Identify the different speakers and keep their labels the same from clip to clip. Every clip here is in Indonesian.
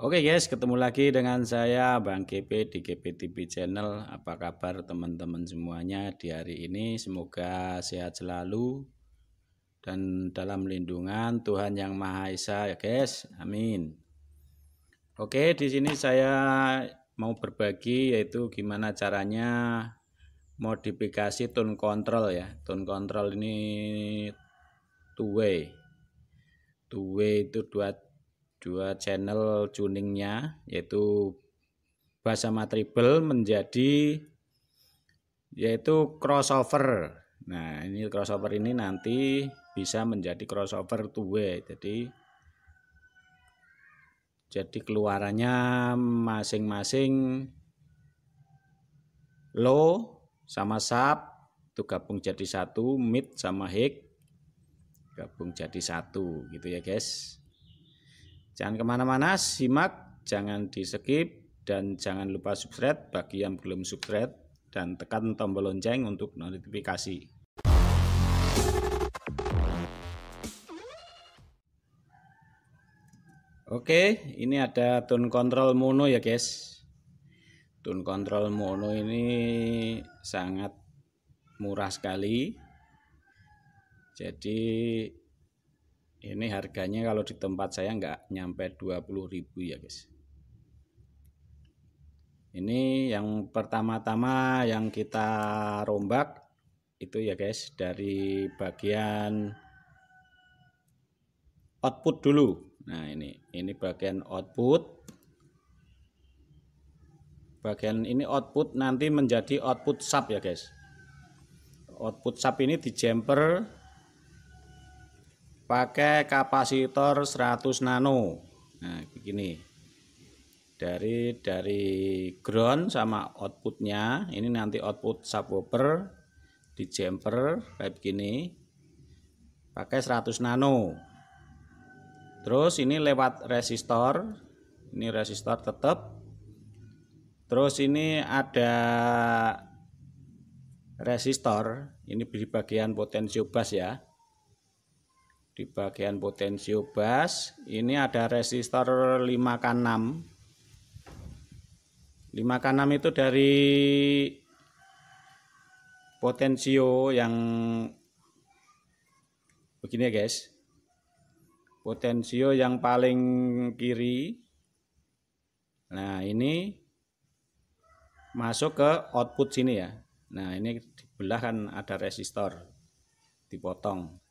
Speaker 1: Oke guys, ketemu lagi dengan saya Bang GP di GP TV Channel. Apa kabar teman-teman semuanya di hari ini? Semoga sehat selalu dan dalam lindungan Tuhan Yang Maha Esa ya guys. Amin. Oke, di sini saya mau berbagi yaitu gimana caranya modifikasi tone control ya. Tone control ini two way. Two way itu dua channel tuningnya, yaitu bass sama treble menjadi yaitu crossover. Nah, ini crossover ini nanti bisa menjadi crossover two way. Jadi keluarannya masing-masing low sama sub itu gabung jadi satu, mid sama high gabung jadi satu gitu ya guys. Jangan kemana-mana, simak, jangan di skip, dan jangan lupa subscribe bagi yang belum subscribe, dan tekan tombol lonceng untuk notifikasi. Oke, ini ada tone control mono ya guys. Tone control mono ini sangat murah sekali. Jadi ini harganya kalau di tempat saya nggak nyampe 20.000 ya guys. Ini yang pertama-tama yang kita rombak itu ya guys, dari bagian output dulu. Nah ini bagian output. Bagian ini output nanti menjadi output sub ya guys. Output sub ini di jumper pakai kapasitor 100 nano. Nah begini, dari ground sama outputnya ini nanti output subwoofer di jumper kayak begini pakai 100 nano. Terus ini lewat resistor, ini resistor tetap. Terus ini ada resistor, ini di bagian potensio bass ya. Di bagian potensio bass ini ada resistor 5K6. 5K6 itu dari potensio yang begini ya guys. Potensio yang paling kiri. Nah ini masuk ke output sini ya. Nah ini dibelah kan ada resistor dipotong.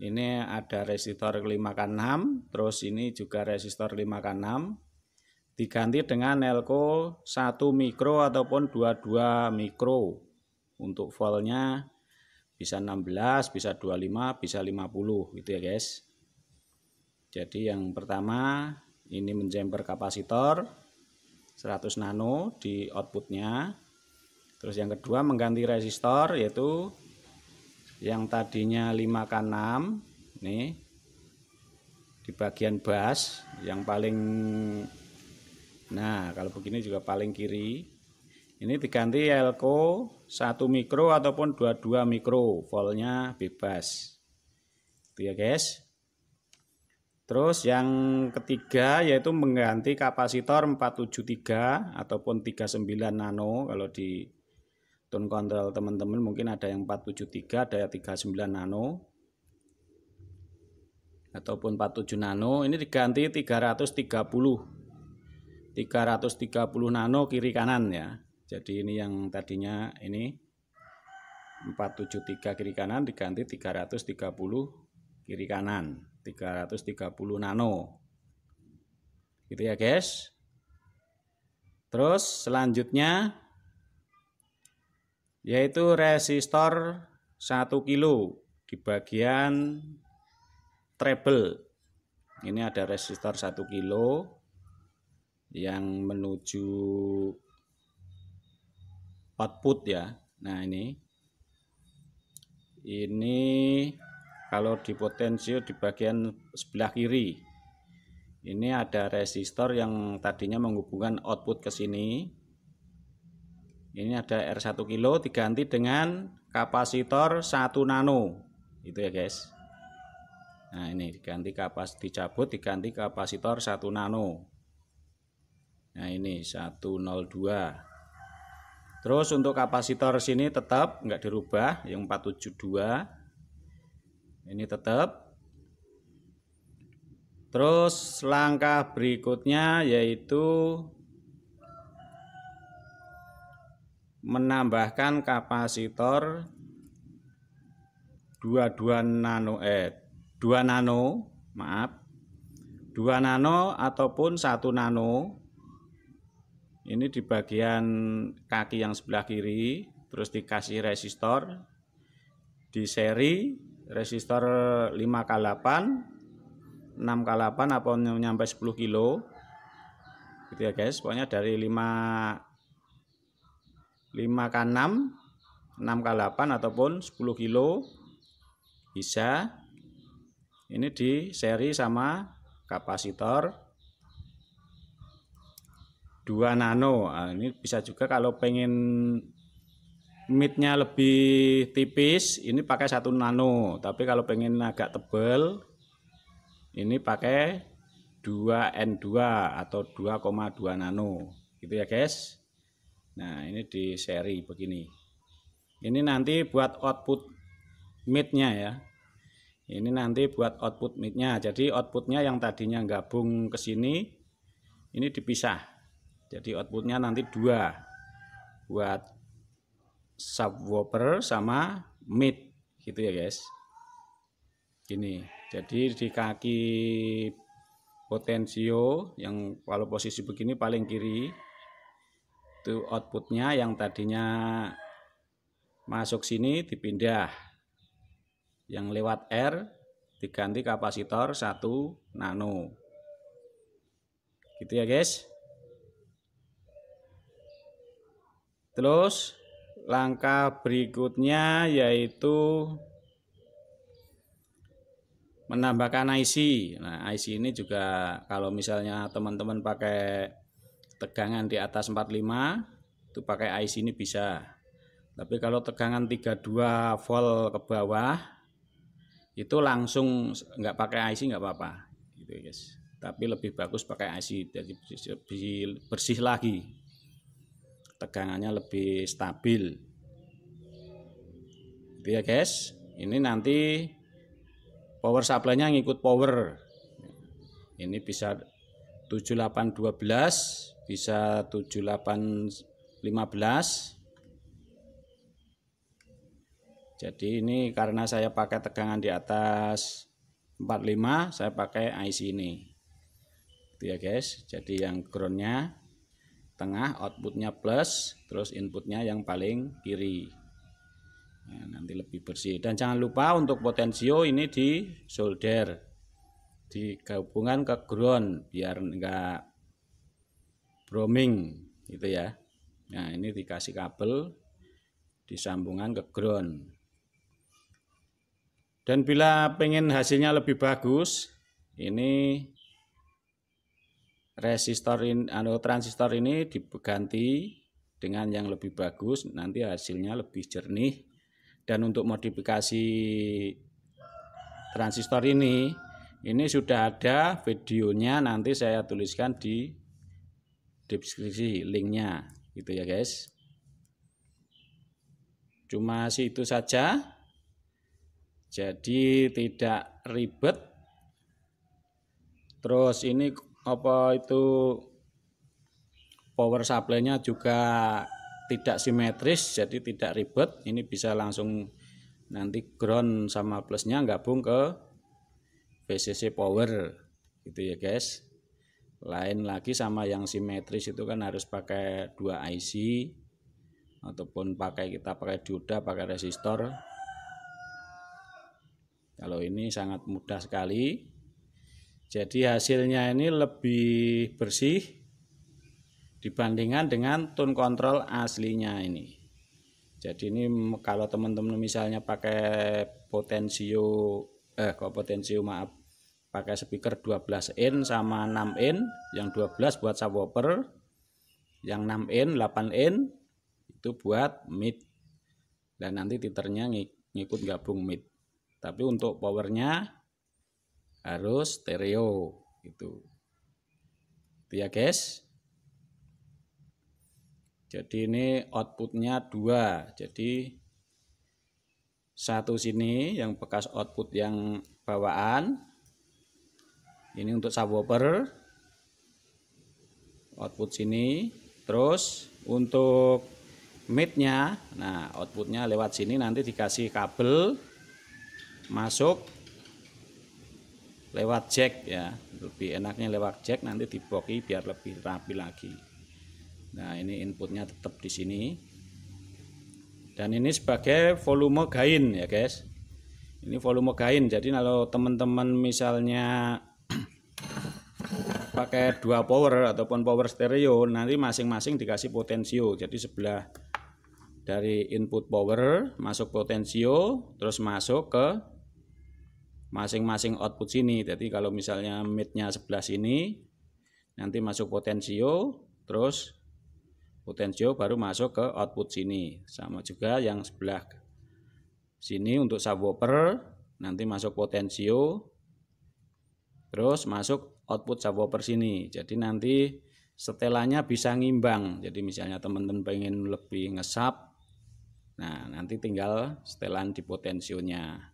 Speaker 1: Ini ada resistor 5K6, terus ini juga resistor 5K6 diganti dengan elko 1 mikro ataupun 22 mikro. Untuk voltnya bisa 16, bisa 25, bisa 50 gitu ya guys. Jadi yang pertama ini menjumper kapasitor 100 nano di outputnya. Terus yang kedua mengganti resistor, yaitu yang tadinya 5K6 nih di bagian bass yang paling, nah kalau begini juga paling kiri. Ini diganti elko 1 mikro ataupun 22 mikro, voltnya bebas. Itu ya guys. Terus yang ketiga yaitu mengganti kapasitor 473 ataupun 39 nano. Kalau di tone control teman-teman mungkin ada yang 473, ada yang 39 nano ataupun 47 nano. Ini diganti 330 nano kiri kanan ya. Jadi ini yang tadinya ini 473 kiri kanan diganti 330 kiri kanan, 330 nano. Gitu ya guys. Terus selanjutnya yaitu resistor 1 kilo di bagian treble. Ini ada resistor 1 kilo yang menuju output ya. Nah ini kalau di potensio di bagian sebelah kiri ini ada resistor yang tadinya menghubungkan output ke sini. Ini ada R1 kilo diganti dengan kapasitor 1 nano. Itu ya guys. Nah, ini dicabut diganti kapasitor 1 nano. Nah, ini 102. Terus untuk kapasitor sini tetap nggak dirubah, yang 472. Ini tetap. Terus langkah berikutnya yaitu menambahkan kapasitor 2 nano 2 nano ataupun 1 nano. Ini di bagian kaki yang sebelah kiri, terus dikasih resistor di seri resistor 5K8, 6K8 apa nyampe 10 kilo gitu ya guys. Pokoknya dari 5K6, 6K8 ataupun 10 kilo bisa. Ini di seri sama kapasitor 2 nano. Nah, ini bisa juga kalau pengen midnya lebih tipis, ini pakai 1 nano. Tapi kalau pengen agak tebal, ini pakai 2N2 atau 2,2 nano. Gitu ya guys. Nah, ini di seri begini. Ini nanti buat output midnya ya. Ini nanti buat output midnya. Jadi outputnya yang tadinya gabung ke sini, ini dipisah. Jadi outputnya nanti 2 buat subwoofer sama mid gitu ya guys. Gini. Jadi di kaki potensio yang kalau posisi begini paling kiri itu outputnya yang tadinya masuk sini dipindah. Yang lewat R diganti kapasitor 1 nano. Gitu ya guys. Terus langkah berikutnya yaitu menambahkan IC. Nah, IC ini juga kalau misalnya teman-teman pakai tegangan di atas 45 itu pakai IC ini bisa. Tapi kalau tegangan 32 volt ke bawah itu langsung nggak pakai IC nggak apa-apa gitu guys. Tapi lebih bagus pakai IC, jadi bersih lagi. Tegangannya lebih stabil. Gitu ya guys. Ini nanti power supply-nya ngikut power. Ini bisa 7812, bisa 7815. Jadi ini karena saya pakai tegangan di atas 45, saya pakai IC ini. Gitu ya guys. Jadi yang groundnya tengah, outputnya plus, terus inputnya yang paling kiri. Nah, nanti lebih bersih. Dan jangan lupa untuk potensio ini di solder, digabungan ke ground biar enggak browming gitu ya. Nah, ini dikasih kabel disambungan ke ground. Dan bila pengen hasilnya lebih bagus, ini transistor ini diganti dengan yang lebih bagus, nanti hasilnya lebih jernih. Dan untuk modifikasi transistor ini sudah ada videonya, nanti saya tuliskan di deskripsi linknya gitu ya guys. Cuma itu saja, jadi tidak ribet. Terus ini apa itu power supply-nya juga tidak simetris, jadi tidak ribet. Ini bisa langsung nanti ground sama plusnya gabung ke VCC power gitu ya guys. Lain lagi sama yang simetris itu kan harus pakai 2 IC ataupun kita pakai dioda, pakai resistor. Kalau ini sangat mudah sekali. Jadi hasilnya ini lebih bersih dibandingkan dengan tone control aslinya ini. Jadi ini kalau teman-teman misalnya pakai pakai speaker 12 in sama 6 in, yang 12 buat subwoofer, yang 6 in, 8 in itu buat mid. Dan nanti titernya ngikut gabung mid. Tapi untuk powernya harus stereo gitu. Itu ya guys. Jadi ini outputnya 2. Jadi satu sini yang bekas output yang bawaan. Ini untuk subwoofer. Output sini. Terus untuk midnya, nah outputnya lewat sini, nanti dikasih kabel masuk lewat jack ya. Lebih enaknya lewat jack, nanti diboki biar lebih rapi lagi. Nah ini inputnya tetap di sini, dan ini sebagai volume gain ya guys. Ini volume gain. Jadi kalau teman-teman misalnya pakai 2 power ataupun power stereo, nanti masing-masing dikasih potensio. Jadi sebelah dari input power masuk potensio, terus masuk ke masing-masing output sini. Jadi kalau misalnya midnya sebelah sini, nanti masuk potensio, terus potensio baru masuk ke output sini. Sama juga yang sebelah sini untuk subwoofer, nanti masuk potensio, terus masuk output subwoofer sini. Jadi nanti setelannya bisa ngimbang. Jadi misalnya teman-teman pengen lebih ngesap, nah nanti tinggal setelan di potensionya.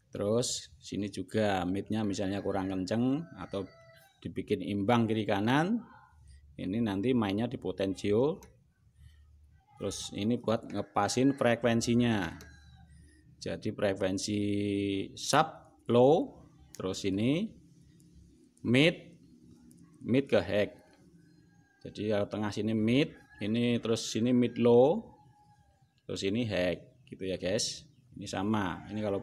Speaker 1: Terus sini juga midnya misalnya kurang kenceng atau dibikin imbang kiri kanan, ini nanti mainnya di potensio. Terus ini buat ngepasin frekuensinya. Jadi frekuensi sub low, terus ini mid ke high. Jadi kalau tengah sini mid, ini terus sini mid low, terus ini high gitu ya guys. Ini sama. Ini kalau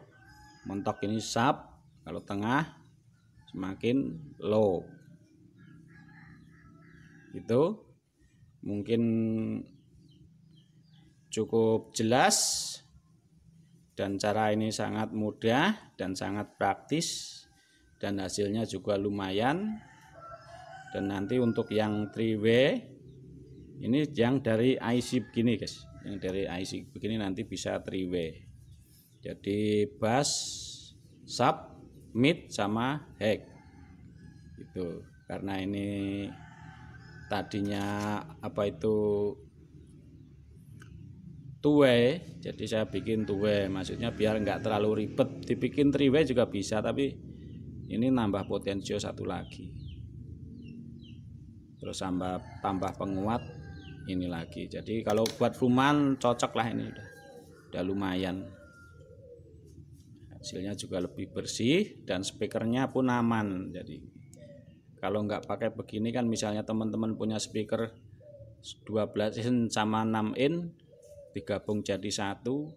Speaker 1: mentok ini sub, kalau tengah semakin low. Itu mungkin cukup jelas, dan cara ini sangat mudah dan sangat praktis, dan hasilnya juga lumayan. Dan nanti untuk yang 3W ini yang dari IC begini guys, yang dari IC begini nanti bisa 3W. Jadi bass, sub, mid sama high itu. Karena ini tadinya apa itu 2W, jadi saya bikin 2W, maksudnya biar enggak terlalu ribet. Dibikin 3W juga bisa, tapi ini nambah potensio satu lagi, terus tambah penguat ini lagi. Jadi kalau buat rumahan cocok lah, ini udah lumayan. Hasilnya juga lebih bersih dan speakernya pun aman. Jadi kalau nggak pakai begini kan, misalnya teman-teman punya speaker 12 in sama 6 in digabung jadi satu,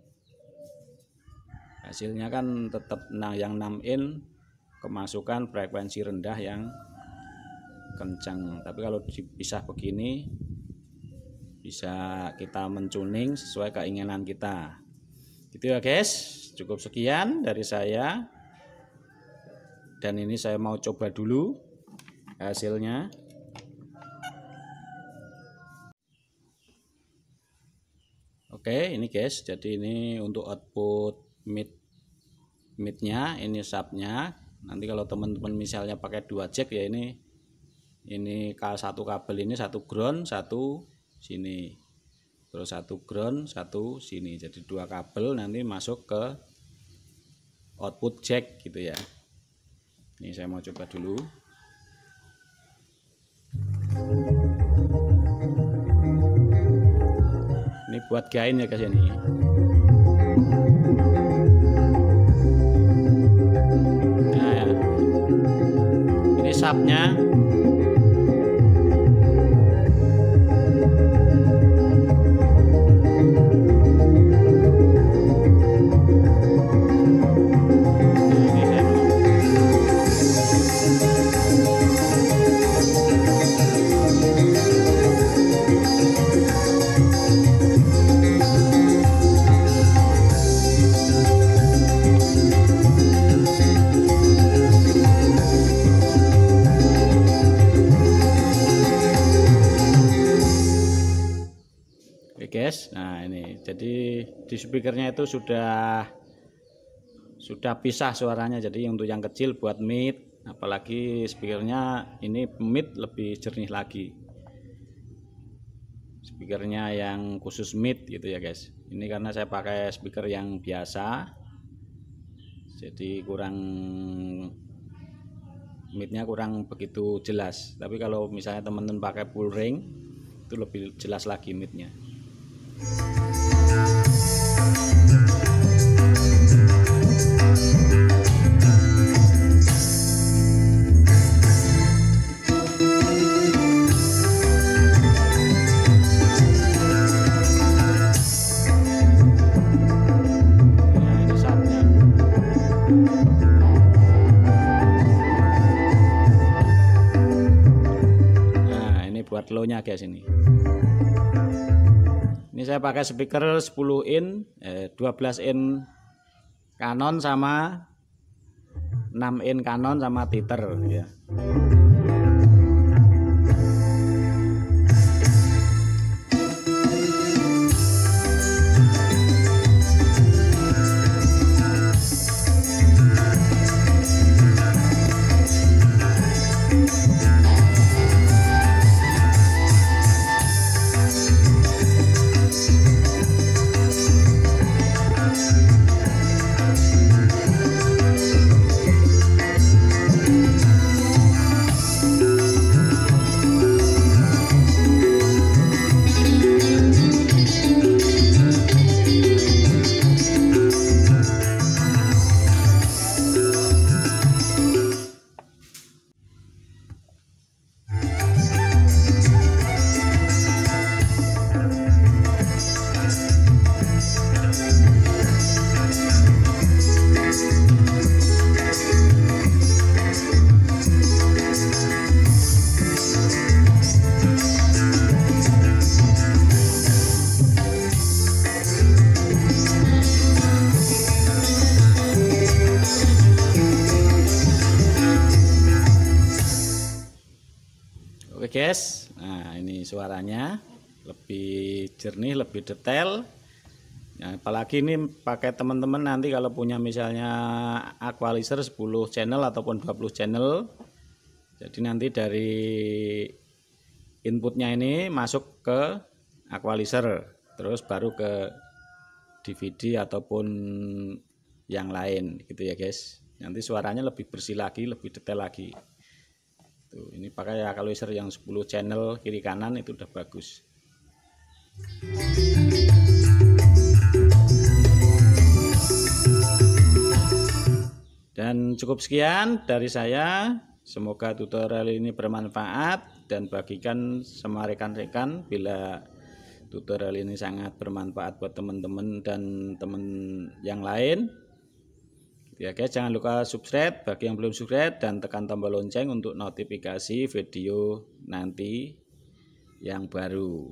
Speaker 1: hasilnya kan tetap yang 6 in kemasukan frekuensi rendah yang kencang. Tapi kalau dipisah begini bisa kita mentuning sesuai keinginan kita. Gitu ya guys. Cukup sekian dari saya, dan ini saya mau coba dulu hasilnya. Oke, ini guys, jadi ini untuk output midnya, ini subnya. Nanti kalau teman-teman misalnya pakai 2 jack ya, ini satu kabel ini, satu ground, satu sini, terus satu ground, satu sini. Jadi 2 kabel nanti masuk ke output jack gitu ya. Ini saya mau coba dulu. Ini buat gain ya guys ini. Nah ya, ini subnya. Guys, nah ini jadi di speakernya itu sudah sudah pisah suaranya. Jadi untuk yang kecil buat mid, apalagi speakernya ini mid lebih jernih lagi. Speakernya yang khusus mid gitu ya guys. Ini karena saya pakai speaker yang biasa, jadi midnya kurang begitu jelas. Tapi kalau misalnya teman-teman pakai full ring, itu lebih jelas lagi midnya. Buat low-nya guys ini saya pakai speaker 10 in 12 in Canon sama 6 in Canon sama titer ya. Oke guys, nah ini suaranya lebih jernih, lebih detail. Ya, apalagi ini pakai teman-teman nanti kalau punya misalnya equalizer 10 channel ataupun 20 channel. Jadi nanti dari inputnya ini masuk ke equalizer, terus baru ke DVD ataupun yang lain gitu ya guys. Nanti suaranya lebih bersih lagi, lebih detail lagi. Tuh, ini pakai equalizer yang 10 channel kiri kanan itu udah bagus. Dan cukup sekian dari saya. Semoga tutorial ini bermanfaat dan bagikan sama rekan-rekan bila tutorial ini sangat bermanfaat buat teman-teman dan teman yang lain. Ya guys, jangan lupa subscribe bagi yang belum subscribe dan tekan tombol lonceng untuk notifikasi video nanti yang baru.